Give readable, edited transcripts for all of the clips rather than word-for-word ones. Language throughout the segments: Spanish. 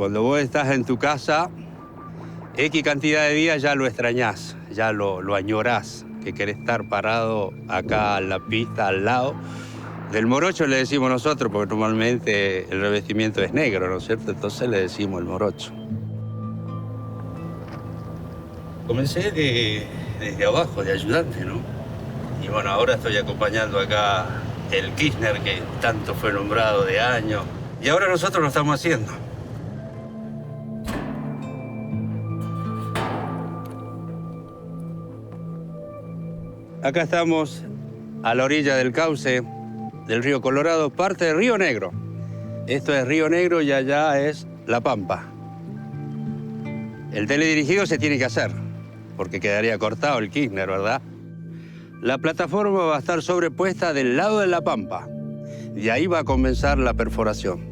Cuando vos estás en tu casa, X cantidad de días ya lo extrañás, ya lo añorás, que querés estar parado acá en la pista, al lado. Del morocho le decimos nosotros, porque normalmente el revestimiento es negro, ¿no es cierto? Entonces le decimos el morocho. Comencé desde abajo, de ayudante, ¿no? Y bueno, ahora estoy acompañando acá el Kirchner, que tanto fue nombrado de años. Y ahora nosotros lo estamos haciendo. Acá estamos a la orilla del cauce del río Colorado, parte del Río Negro. Esto es Río Negro y allá es La Pampa. El teledirigido se tiene que hacer, porque quedaría cortado el Kirchner, ¿verdad? La plataforma va a estar sobrepuesta del lado de La Pampa. Y ahí va a comenzar la perforación.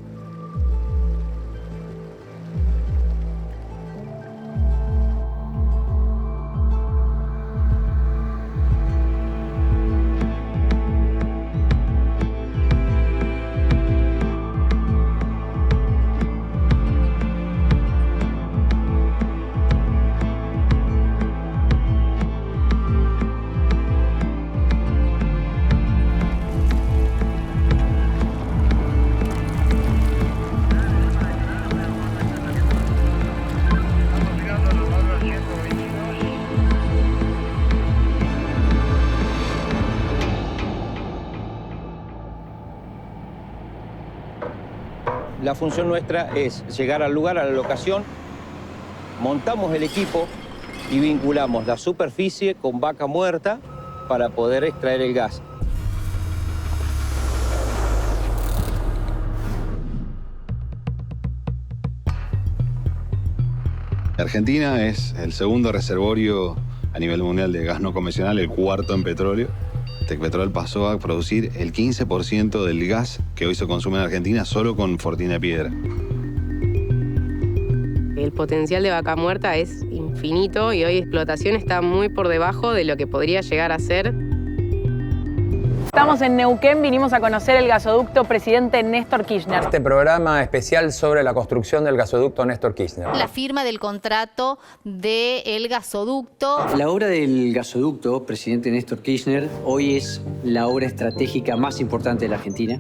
La función nuestra es llegar al lugar, a la locación, montamos el equipo y vinculamos la superficie con vaca muerta para poder extraer el gas. Argentina es el segundo reservorio a nivel mundial de gas no convencional, el cuarto en petróleo. Tecpetrol pasó a producir el 15% del gas que hoy se consume en Argentina solo con Fortina de Piedra. El potencial de Vaca Muerta es infinito y hoy explotación está muy por debajo de lo que podría llegar a ser. Estamos en Neuquén, vinimos a conocer el gasoducto Presidente Néstor Kirchner. Este programa especial sobre la construcción del gasoducto Néstor Kirchner. La firma del contrato del gasoducto. La obra del gasoducto Presidente Néstor Kirchner hoy es la obra estratégica más importante de la Argentina.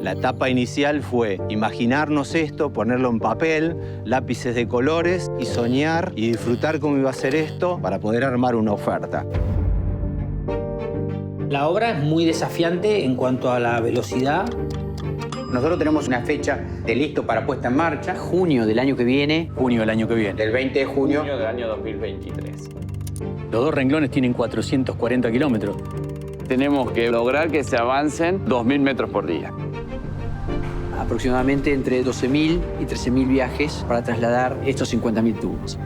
La etapa inicial fue imaginarnos esto, ponerlo en papel, lápices de colores y soñar y disfrutar cómo iba a ser esto para poder armar una oferta. La obra es muy desafiante en cuanto a la velocidad. Nosotros tenemos una fecha de listo para puesta en marcha. Junio del año que viene. Junio del año que viene. Del 20 de junio. Junio del año 2023. Los dos renglones tienen 440 kilómetros. Tenemos que lograr que se avancen 2.000 metros por día. Aproximadamente entre 12.000 y 13.000 viajes para trasladar estos 50.000 tubos.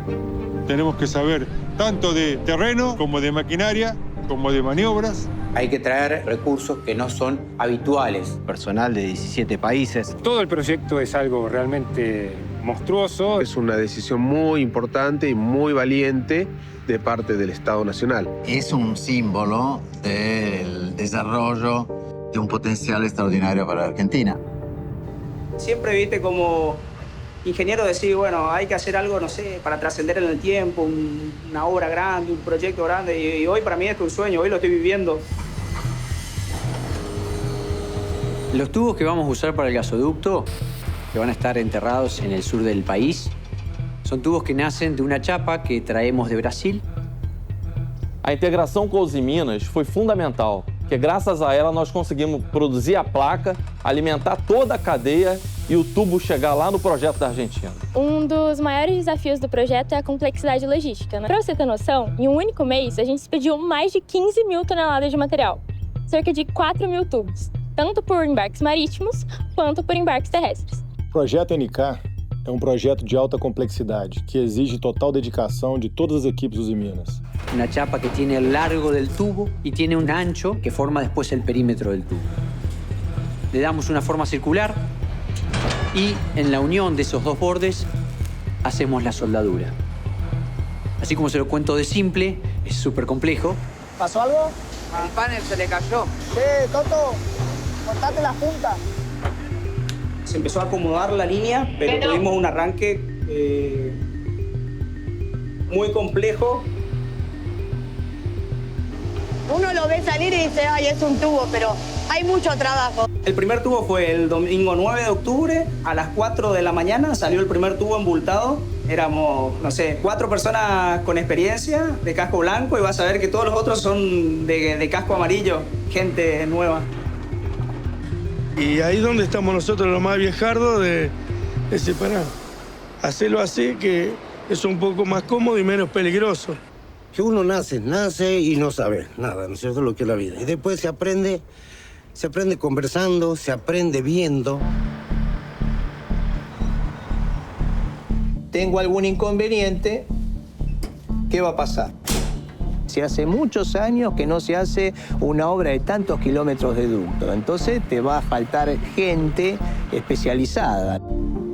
Tenemos que saber tanto de terreno como de maquinaria, como de maniobras. Hay que traer recursos que no son habituales. Personal de 17 países. Todo el proyecto es algo realmente monstruoso. Es una decisión muy importante y muy valiente de parte del Estado Nacional. Es un símbolo del desarrollo de un potencial extraordinario para la Argentina. Siempre viste como ingeniero decir, bueno, hay que hacer algo, no sé, para trascender en el tiempo, una obra grande, un proyecto grande. Y hoy para mí es un sueño, hoy lo estoy viviendo. Los tubos que vamos a usar para el gasoducto, que van a estar enterrados en el sur del país, son tubos que nacen de una chapa que traemos de Brasil. A integração com os Minas foi fundamental, porque graças a ela nós conseguimos produzir a placa, alimentar toda a cadeia e o tubo chegar lá no projeto da Argentina. Um dos maiores desafios do projeto é a complexidade logística, né? Para você ter noção, em um único mês a gente expediu mais de 15.000 toneladas de material, cerca de 4.000 tubos, tanto por embarques marítimos quanto por embarques terrestres. O projeto NK é um projeto de alta complexidade que exige total dedicação de todas as equipes dos Minas. Una chapa que tiene el largo del tubo y tiene un ancho que forma después el perímetro del tubo. Le damos una forma circular y en la unión de esos dos bordes hacemos la soldadura. Así como se lo cuento de simple, es súper complejo. ¿Pasó algo? El panel se le cayó. Toto, cortate la punta. se empezó a acomodar la línea, pero tuvimos un arranque muy complejo. Uno lo ve salir y dice, ay, es un tubo, pero hay mucho trabajo. El primer tubo fue el domingo 9 de octubre, a las 4 de la mañana salió el primer tubo embultado. Éramos, no sé, 4 personas con experiencia de casco blanco y vas a ver que todos los otros son de casco amarillo, gente nueva. Y ahí donde estamos nosotros los más viejardos de separar. Hacerlo así que es un poco más cómodo y menos peligroso. Que uno nace y no sabe nada, ¿no es cierto?, lo que es la vida. Y después se aprende conversando, se aprende viendo. Tengo algún inconveniente, ¿qué va a pasar? Si hace muchos años que no se hace una obra de tantos kilómetros de ducto, entonces te va a faltar gente especializada.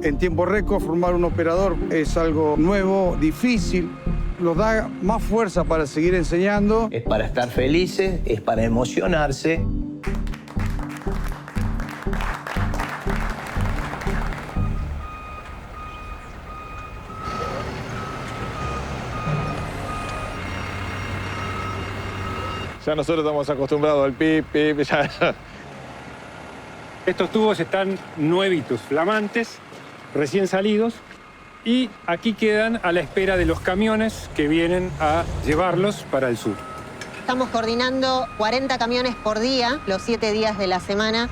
En tiempo récord formar un operador es algo nuevo, difícil. Nos da más fuerza para seguir enseñando. Es para estar felices, es para emocionarse. Ya nosotros estamos acostumbrados al pip, ya. Estos tubos están nuevitos, flamantes, recién salidos. Y aquí quedan a la espera de los camiones que vienen a llevarlos para el sur. Estamos coordinando 40 camiones por día, los 7 días de la semana.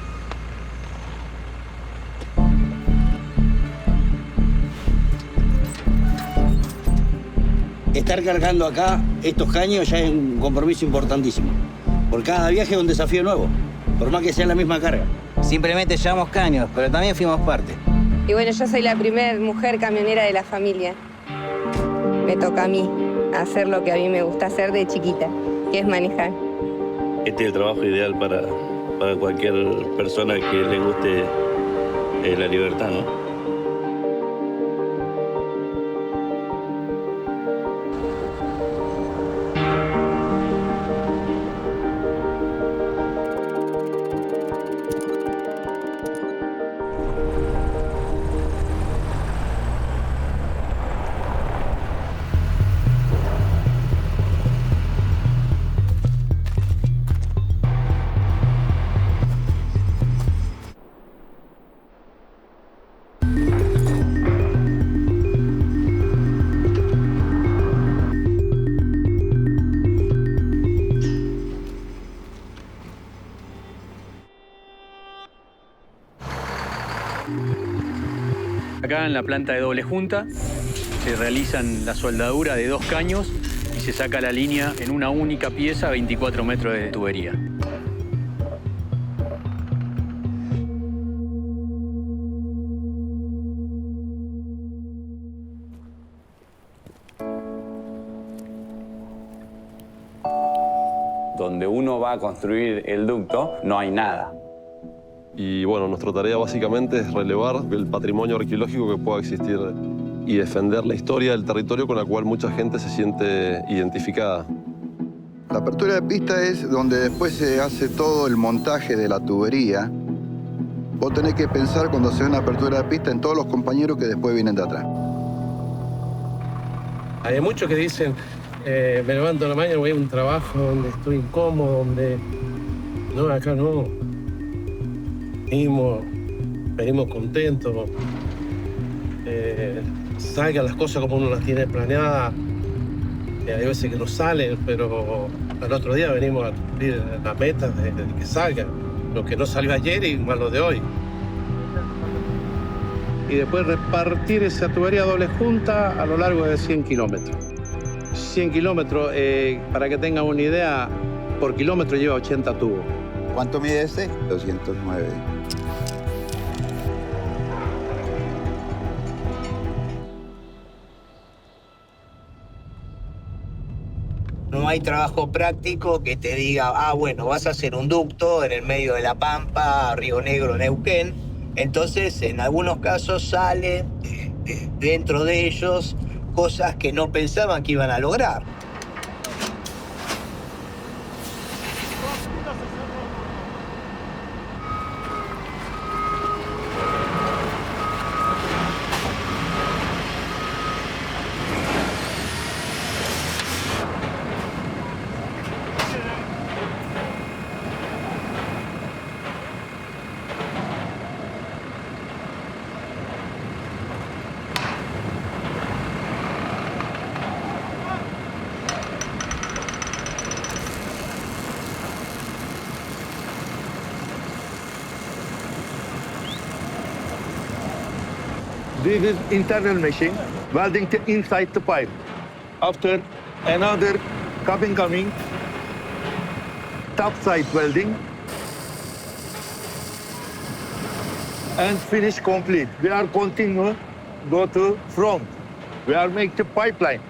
Estar cargando acá estos caños ya es un compromiso importantísimo. Por cada viaje es un desafío nuevo, por más que sea la misma carga. Simplemente llevamos caños, pero también fuimos parte. Y bueno, yo soy la primera mujer camionera de la familia. Me toca a mí hacer lo que a mí me gusta hacer de chiquita, que es manejar. Este es el trabajo ideal para cualquier persona que le guste la libertad, ¿no? Acá en la planta de doble junta se realizan la soldadura de 2 caños y se saca la línea en una única pieza, 24 metros de tubería. Donde uno va a construir el ducto, no hay nada. Y bueno, nuestra tarea básicamente es relevar el patrimonio arqueológico que pueda existir y defender la historia del territorio con la cual mucha gente se siente identificada. La apertura de pista es donde después se hace todo el montaje de la tubería. Vos tenés que pensar cuando se ve una apertura de pista en todos los compañeros que después vienen de atrás. Hay muchos que dicen, me levanto en la mañana, voy a un trabajo donde estoy incómodo, donde... No, acá no. Venimos contentos. Salgan las cosas como uno las tiene planeadas. Hay veces que no salen, pero al otro día venimos a cumplir las metas de que salgan. Lo que no salió ayer y más lo de hoy. Y después repartir esa tubería doble junta a lo largo de 100 kilómetros. 100 kilómetros, para que tengan una idea, por kilómetro lleva 80 tubos. ¿Cuánto mide este? 209. No hay trabajo práctico que te diga, bueno, vas a hacer un ducto en el medio de La Pampa, Río Negro, Neuquén. Entonces, en algunos casos salen dentro de ellos cosas que no pensaban que iban a lograr. This is internal machine, welding inside the pipe. After another coming, top side welding, and finish complete. We are continue, go to front. We are make the pipeline.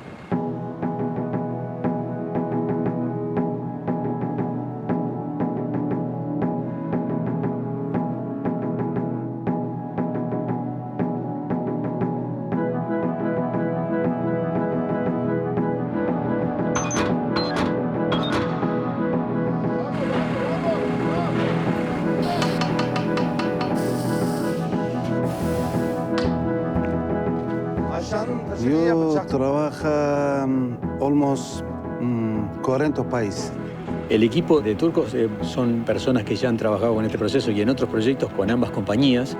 Yo trabajo almost 40 países. El equipo de turcos son personas que ya han trabajado con este proceso y en otros proyectos con ambas compañías.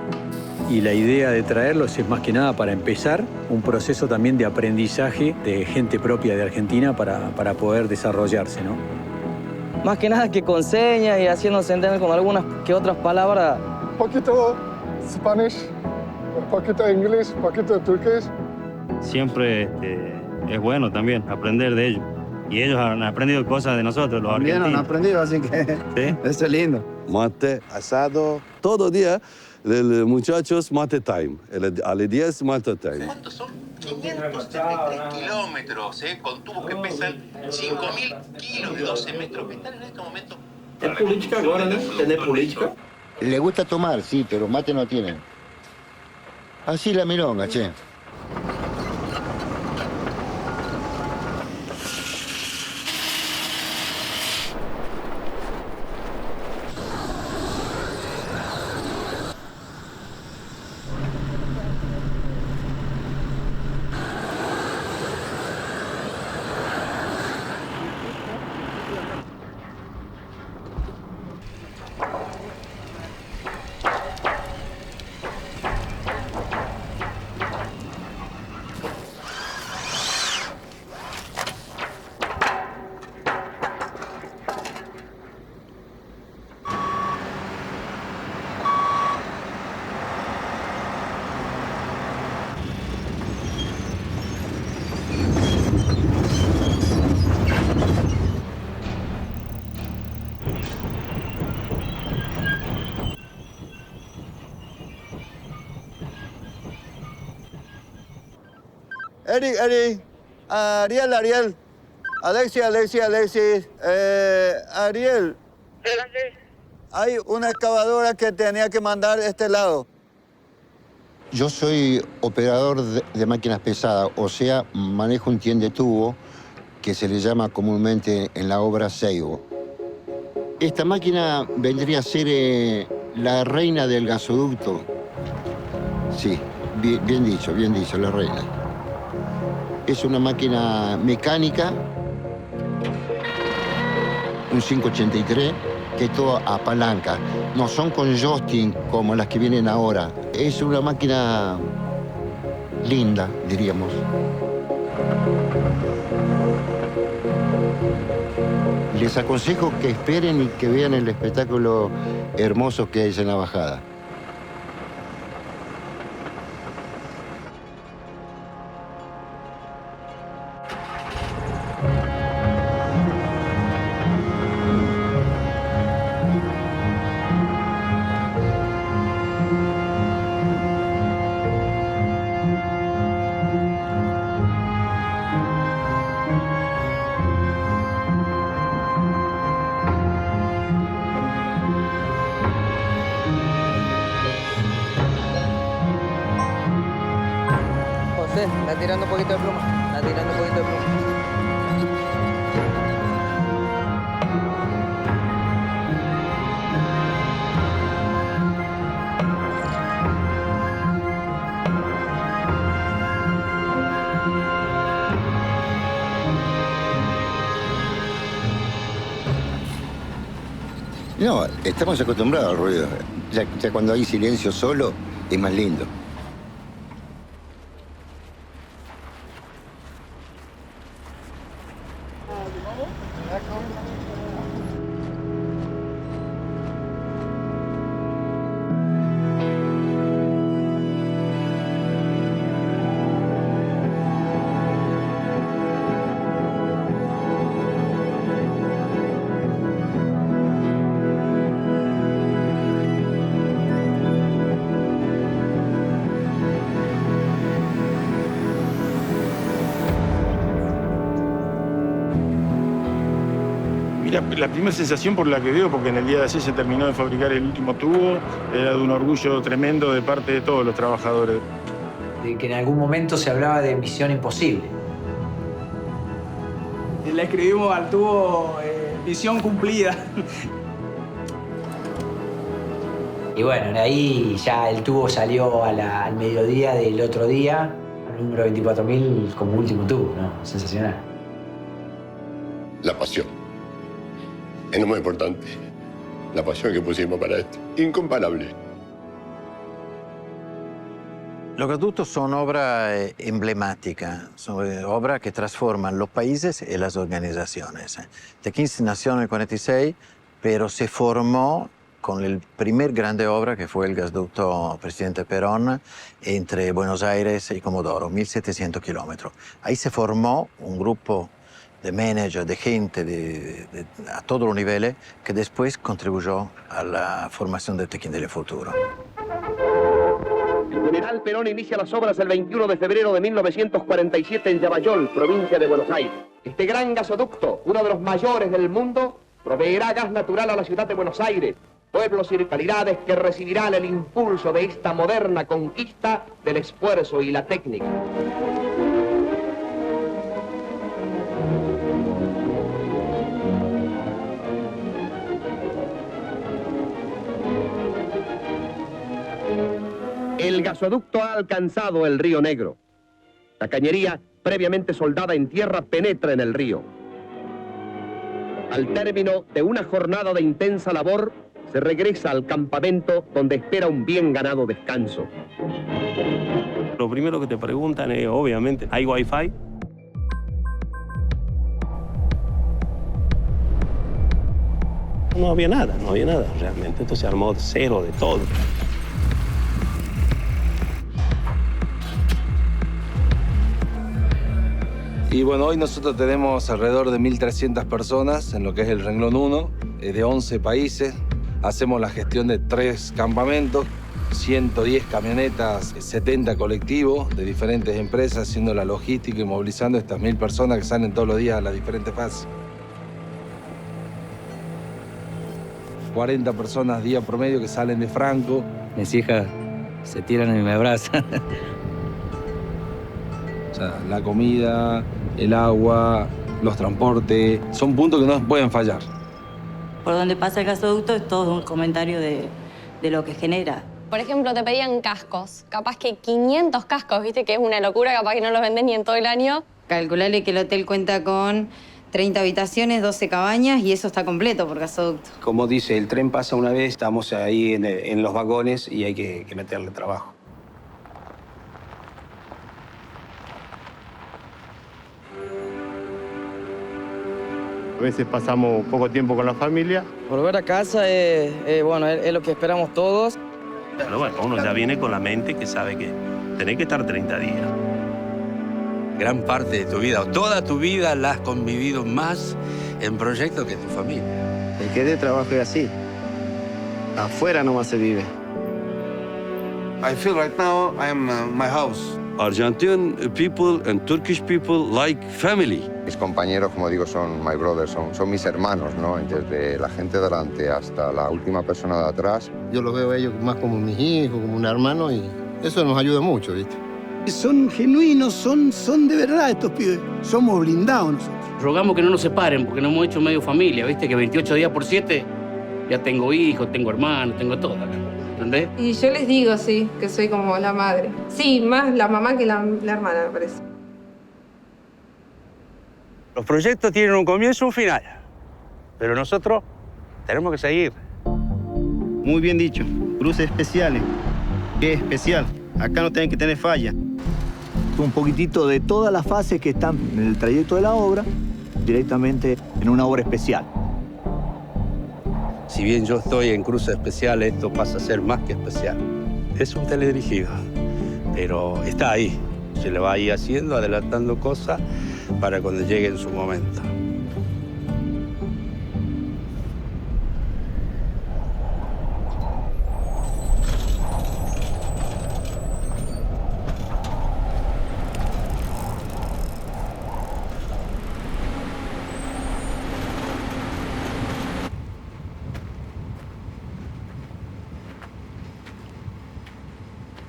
Y la idea de traerlos es más que nada para empezar un proceso también de aprendizaje de gente propia de Argentina para poder desarrollarse, ¿no? Más que nada que con señas y haciéndose entender con algunas que otras palabras. Un poquito Spanish, un poquito inglés, un poquito turqués. Siempre es bueno también aprender de ellos. Y ellos han aprendido cosas de nosotros, los argentinos. Bien, han aprendido, así que ¿sí? Eso es lindo. Mate, asado, todo día, muchachos, mate time. A las 10, mate time. ¿Cuántos son? 573 kilómetros, con tubos que pesan 5.000 kilos de 12 metros, que están en este momento. ¿Es política ahora, no? ¿Tenés política? Le gusta tomar, sí, pero mate no tiene. Así la milonga, che. Eric, Ariel, Alexis, Ariel. Hay una excavadora que tenía que mandar de este lado. Yo soy operador de máquinas pesadas, o sea, manejo un tiende tubo que se le llama comúnmente en la obra Seibo. Esta máquina vendría a ser la reina del gasoducto. Sí, bien dicho, la reina. Es una máquina mecánica, un 583, que es todo a palanca. No son con joystick como las que vienen ahora. Es una máquina linda, diríamos. Les aconsejo que esperen y que vean el espectáculo hermoso que hay en la bajada. Está tirando un poquito de pluma. No, estamos acostumbrados al ruido. Ya cuando hay silencio solo, es más lindo. La primera sensación por la que veo, porque en el día de ayer se terminó de fabricar el último tubo, era de un orgullo tremendo de parte de todos los trabajadores. De que en algún momento se hablaba de misión imposible. Le escribimos al tubo misión cumplida. Y bueno, de ahí ya el tubo salió al mediodía del otro día, al número 24.000 como último tubo, ¿no? Sensacional. La pasión. Es lo más importante. La pasión que pusimos para esto. Incomparable. Los gasoductos son obras emblemáticas, son obras que transforman los países y las organizaciones. The King's nació en el 46, pero se formó con la primer grande obra que fue el gasoducto Presidente Perón entre Buenos Aires y Comodoro, 1.700 kilómetros. Ahí se formó un grupo de managers, de gente a todos los niveles que después contribuyó a la formación del Tequín del futuro. El general Perón inicia las obras el 21 de febrero de 1947 en Yabayol, provincia de Buenos Aires. Este gran gasoducto, uno de los mayores del mundo, proveerá gas natural a la ciudad de Buenos Aires, pueblos y localidades que recibirán el impulso de esta moderna conquista del esfuerzo y la técnica. El gasoducto ha alcanzado el Río Negro. La cañería, previamente soldada en tierra, penetra en el río. Al término de una jornada de intensa labor, se regresa al campamento donde espera un bien ganado descanso. Lo primero que te preguntan es, obviamente, ¿hay wifi? No había nada realmente. Entonces se armó cero de todo. Y bueno, hoy nosotros tenemos alrededor de 1.300 personas en lo que es el renglón 1, de 11 países. Hacemos la gestión de 3 campamentos, 110 camionetas, 70 colectivos de diferentes empresas, haciendo la logística y movilizando estas 1.000 personas que salen todos los días a las diferentes fases. 40 personas día promedio que salen de Franco. Mis hijas se tiran y me abrazan. O sea, la comida, el agua, los transportes, son puntos que no pueden fallar. Por donde pasa el gasoducto es todo un comentario de lo que genera. Por ejemplo, te pedían cascos. Capaz que 500 cascos, ¿viste? Que es una locura, capaz que no los venden ni en todo el año. Calcularle que el hotel cuenta con 30 habitaciones, 12 cabañas y eso está completo por gasoducto. Como dice, el tren pasa una vez, estamos ahí en los vagones y hay que meterle trabajo. A veces pasamos poco tiempo con la familia. Volver a casa es lo que esperamos todos. Pero bueno, uno ya viene con la mente que sabe que tenés que estar 30 días. Gran parte de tu vida, o toda tu vida, la has convivido más en proyectos que en tu familia. El que dé trabajo es así. Afuera nomás se vive. I feel right now I am my house. Argentine people and Turkish people like family. Mis compañeros, como digo, son my brothers, son mis hermanos, ¿no? Desde la gente delante hasta la última persona de atrás. Yo los veo a ellos más como mis hijos, como un hermano y eso nos ayuda mucho, ¿viste? Son genuinos, son de verdad estos pibes. Somos blindados nosotros. Rogamos que no nos separen porque nos hemos hecho medio familia, ¿viste? Que 28 días por 7 ya tengo hijos, tengo hermanos, tengo todo acá. ¿Entendés? Y yo les digo, sí, que soy como la madre. Sí, más la mamá que la hermana, me parece. Los proyectos tienen un comienzo y un final, pero nosotros tenemos que seguir. Muy bien dicho. Cruces especiales. ¿Qué especial? Acá no tienen que tener falla. Un poquitito de todas las fases que están en el trayecto de la obra, directamente en una obra especial. Si bien yo estoy en cruces especiales, esto pasa a ser más que especial. Es un teledirigido, pero está ahí. Se le va a ir haciendo, adelantando cosas para cuando llegue en su momento.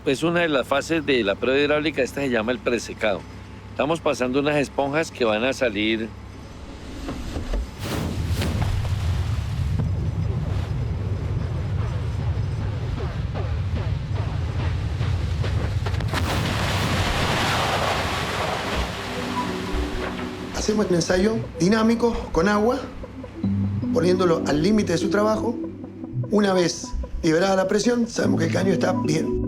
Es una de las fases de la prueba hidráulica, esta se llama el presecado. Estamos pasando unas esponjas que van a salir. Hacemos un ensayo dinámico con agua, poniéndolo al límite de su trabajo. Una vez liberada la presión, sabemos que el caño está bien.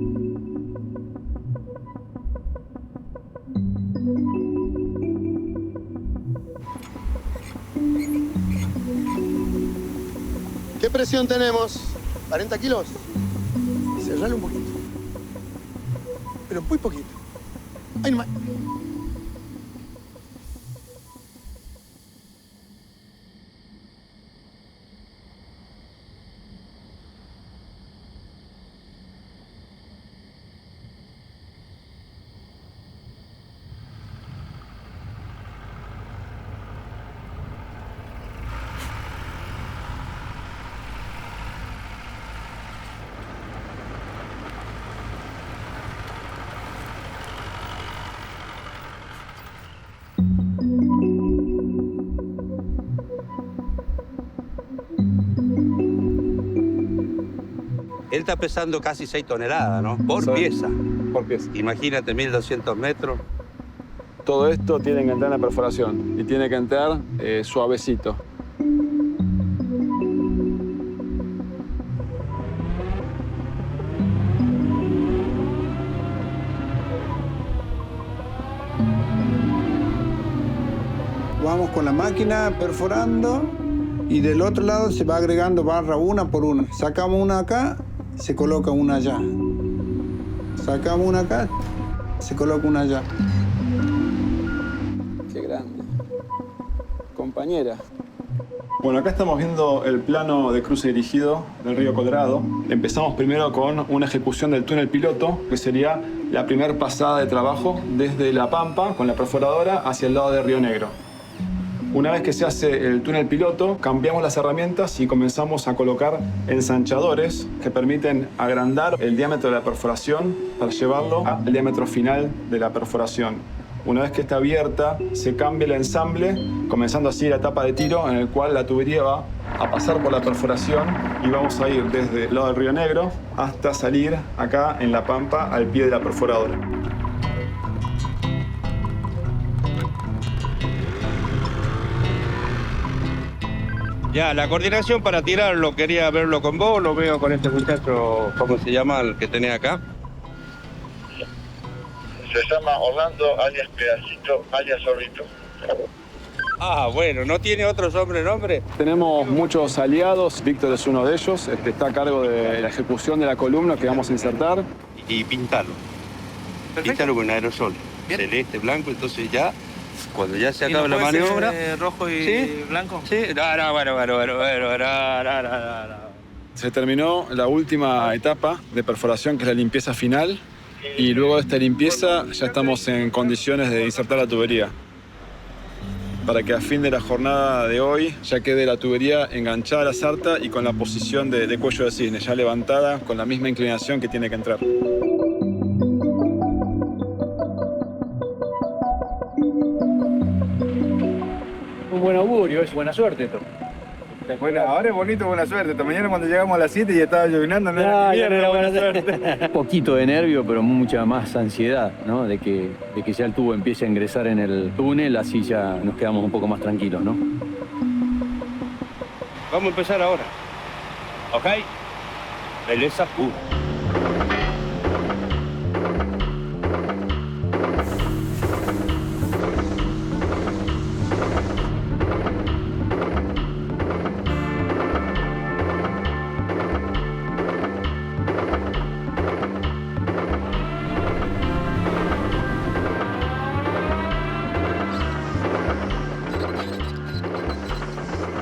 ¿Qué presión tenemos? ¿40 kilos? Cerralo un poquito. Pero muy poquito. Ahí nomás. Él está pesando casi 6 toneladas, ¿no? Por pieza. Por pieza. Imagínate, 1.200 metros. Todo esto tiene que entrar en la perforación y tiene que entrar suavecito. Vamos con la máquina perforando y del otro lado se va agregando barra una por una. Sacamos una acá, se coloca una allá. Sacamos una acá, se coloca una allá. Qué grande. Compañera. Bueno, acá estamos viendo el plano de cruce dirigido del río Colorado. Empezamos primero con una ejecución del túnel piloto, que sería la primera pasada de trabajo desde La Pampa, con la perforadora, hacia el lado de Río Negro. Una vez que se hace el túnel piloto, cambiamos las herramientas y comenzamos a colocar ensanchadores que permiten agrandar el diámetro de la perforación para llevarlo al diámetro final de la perforación. Una vez que está abierta, se cambia el ensamble, comenzando así la etapa de tiro en el cual la tubería va a pasar por la perforación y vamos a ir desde el lado del Río Negro hasta salir acá en La Pampa al pie de la perforadora. Ya, la coordinación para tirarlo, quería verlo con vos, lo veo con este muchacho, ¿cómo se llama el que tenés acá? Se llama Orlando, alias Pedacito, alias Zorrito. Ah, bueno, ¿no tiene otro sobrenombre? Tenemos muchos aliados, Víctor es uno de ellos, está a cargo de la ejecución de la columna que vamos a insertar. Y pintarlo. Pintarlo con aerosol, celeste, blanco, entonces ya... Cuando ya se acaba la maniobra... ¿Rojo y ¿sí? blanco? Sí, bueno. Se terminó la última etapa de perforación, que es la limpieza final, y luego de esta limpieza ya estamos en condiciones de insertar la tubería. Para que a fin de la jornada de hoy ya quede la tubería enganchada a la sarta y con la posición de cuello de cisne, ya levantada con la misma inclinación que tiene que entrar. Un buen augurio, es buena suerte esto. Bueno, ahora es bonito, buena suerte. Esta mañana cuando llegamos a las 7 y estaba llovinando, no era buena suerte. Un poquito de nervio, pero mucha más ansiedad, ¿no? De que ya el tubo empiece a ingresar en el túnel, así ya nos quedamos un poco más tranquilos, ¿no? Vamos a empezar ahora. ¿Ok? Beleza pura.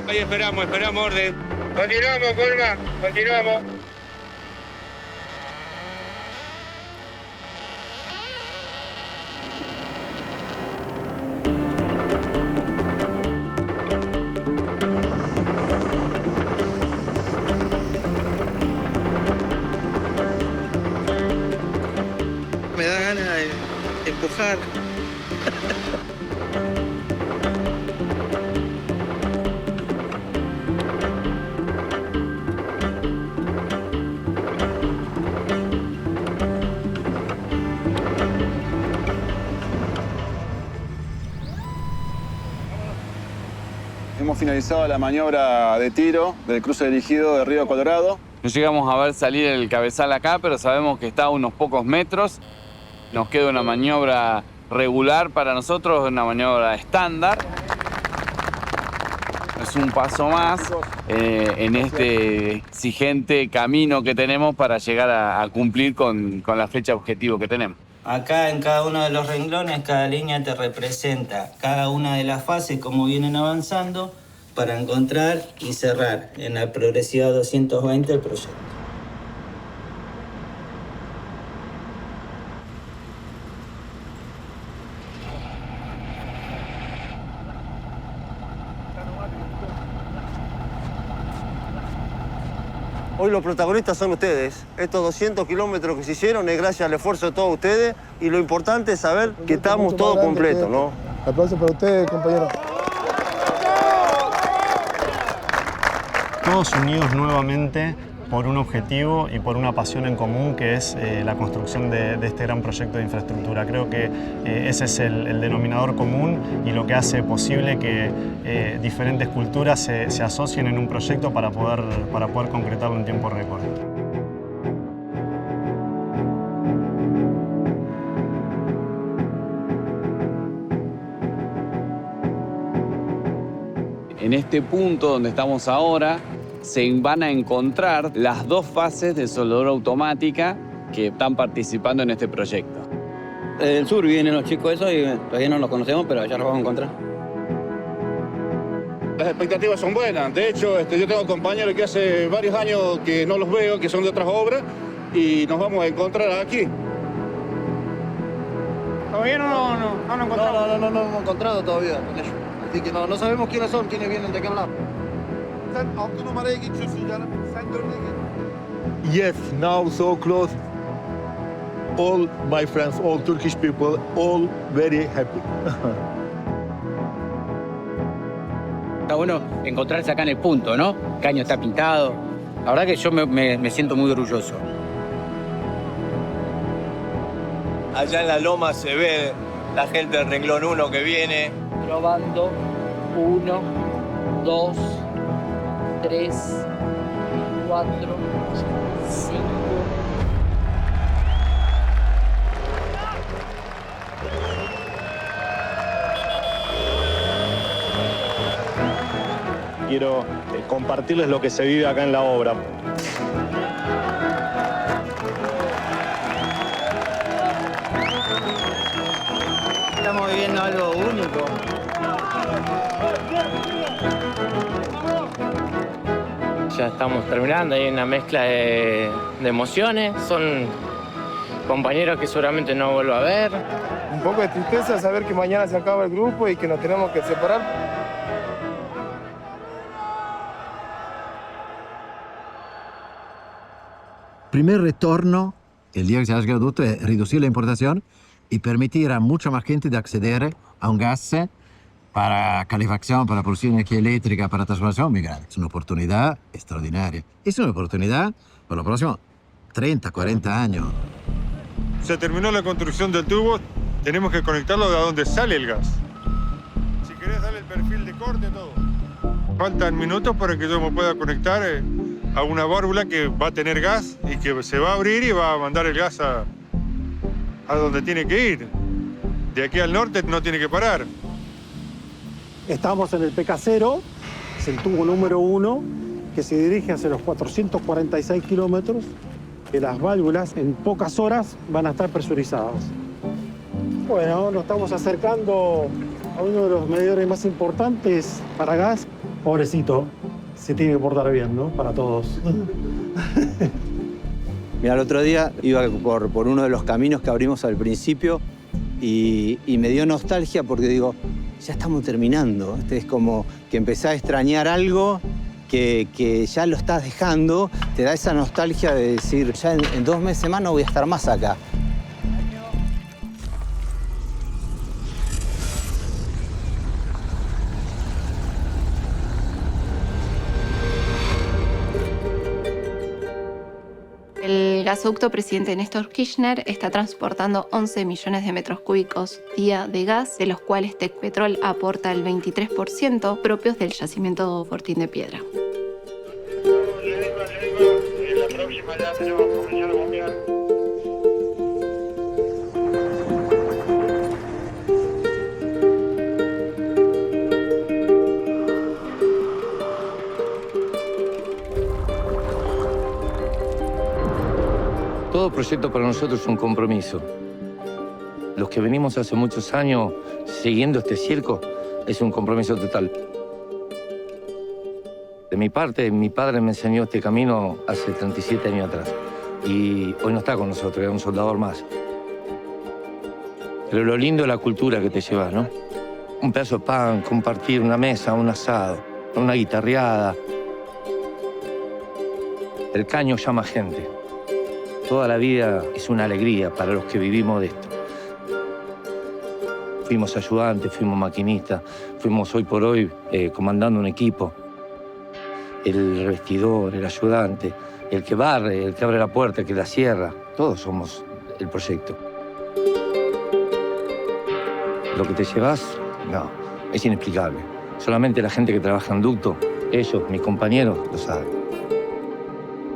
Ahí esperamos orden. Continuamos, Colma, continuamos. aflojar. Hemos finalizado la maniobra de tiro del cruce dirigido de Río Colorado. No llegamos a ver salir el cabezal acá, pero sabemos que está a unos pocos metros. Nos queda una maniobra regular para nosotros, una maniobra estándar. Es un paso más en este exigente camino que tenemos para llegar a cumplir con la fecha objetivo que tenemos. Acá en cada uno de los renglones, cada línea te representa cada una de las fases, cómo vienen avanzando, para encontrar y cerrar en la progresividad 220 el proyecto. Hoy los protagonistas son ustedes. Estos 200 kilómetros que se hicieron es gracias al esfuerzo de todos ustedes y lo importante es saber que estamos todos completos, ¿no? Aplauso para ustedes, compañeros. Todos unidos nuevamente por un objetivo y por una pasión en común que es la construcción de este gran proyecto de infraestructura. Creo que ese es el denominador común y lo que hace posible que diferentes culturas se asocien en un proyecto para poder concretarlo en tiempo récord. En este punto donde estamos ahora, se van a encontrar las dos fases de soldadura automática que están participando en este proyecto. Del sur vienen los chicos esos y todavía no los conocemos, pero allá los vamos a encontrar. Las expectativas son buenas. De hecho, yo tengo compañeros que hace varios años que no los veo, que son de otras obras, y nos vamos a encontrar aquí. ¿Todavía no lo encontramos? No hemos encontrado todavía con ellos. Así que no sabemos quiénes son, quiénes vienen de qué lado. Sen 6 numaraya geçiyorsun canım. Sen 4'e git. Yes, now so close. All my friends, all Turkish people, all very happy. Está bueno encontrarse acá en el punto, ¿no? El caño está pintado. La verdad que yo me siento muy orgulloso. Allá en la loma se ve la gente del renglón 1 que viene. Probando. 1, 2, 3, 4, 5. Quiero compartirles lo que se vive acá en la obra. Estamos viviendo algo único. Ya estamos terminando, hay una mezcla de emociones, son compañeros que seguramente no vuelvo a ver. Un poco de tristeza saber que mañana se acaba el grupo y que nos tenemos que separar. Primer retorno, el día que se ha gadoducto, es reducir la importación y permitir a mucha más gente de acceder a un gas para calefacción, para producir energía eléctrica, para transformación muy grande. Es una oportunidad extraordinaria. Es una oportunidad para los próximos 30, 40 años. Se terminó la construcción del tubo, tenemos que conectarlo de donde sale el gas. Si querés darle el perfil de corte, todo. Faltan minutos para que yo me pueda conectar a una válvula que va a tener gas y que se va a abrir y va a mandar el gas a donde tiene que ir. De aquí al norte no tiene que parar. Estamos en el PK0, es el tubo número 1, que se dirige hacia los 446 kilómetros. Las válvulas en pocas horas van a estar presurizadas. Bueno, nos estamos acercando a uno de los medidores más importantes para gas. Pobrecito, se tiene que portar bien, ¿no? Para todos. Mira, el otro día iba por uno de los caminos que abrimos al principio y me dio nostalgia porque digo, ya estamos terminando. Es como que empecé a extrañar algo que ya lo estás dejando. Te da esa nostalgia de decir, ya en 2 meses más no voy a estar más acá. gasoducto presidente Néstor Kirchner está transportando 11 millones de metros cúbicos día de gas, de los cuales Tecpetrol aporta el 23% propios del yacimiento Fortín de Piedra. La próxima ya tenemos que comenzar a bombear. Todo proyecto para nosotros es un compromiso. Los que venimos hace muchos años siguiendo este circo es un compromiso total. De mi parte, mi padre me enseñó este camino hace 37 años atrás. Y hoy no está con nosotros, es un soldador más. Pero lo lindo es la cultura que te llevas, ¿no? Un pedazo de pan, compartir una mesa, un asado, una guitarreada. El caño llama gente. Toda la vida es una alegría para los que vivimos de esto. Fuimos ayudantes, fuimos maquinistas, fuimos hoy por hoy comandando un equipo. El revestidor, el ayudante, el que barre, el que abre la puerta, el que la cierra. Todos somos el proyecto. Lo que te llevas, no, es inexplicable. Solamente la gente que trabaja en ducto, ellos, mis compañeros, lo saben.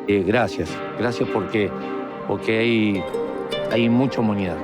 Gracias porque hay mucha humanidad.